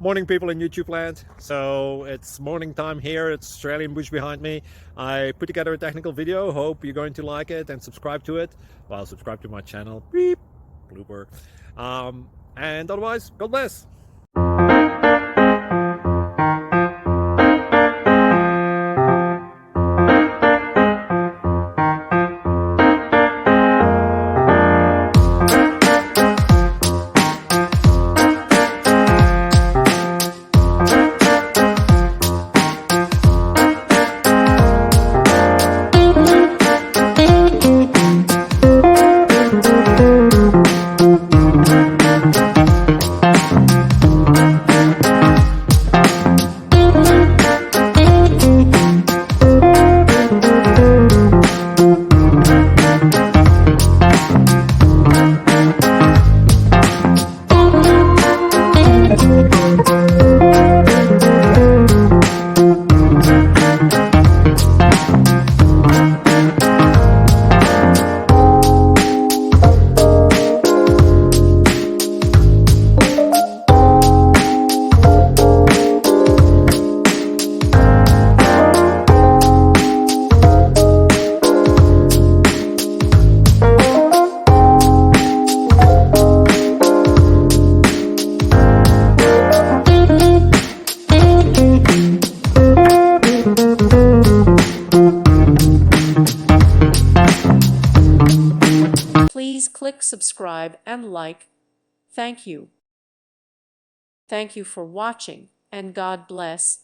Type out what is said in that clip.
Morning, people in YouTube land. So it's morning time here. It's Australian bush behind me. I put together a technical video. Hope you're going to like it and subscribe to it. Well, subscribe to my channel. Beep, blooper. And otherwise, God bless. Please click subscribe and like. Thank you. Thank you for watching, and God bless.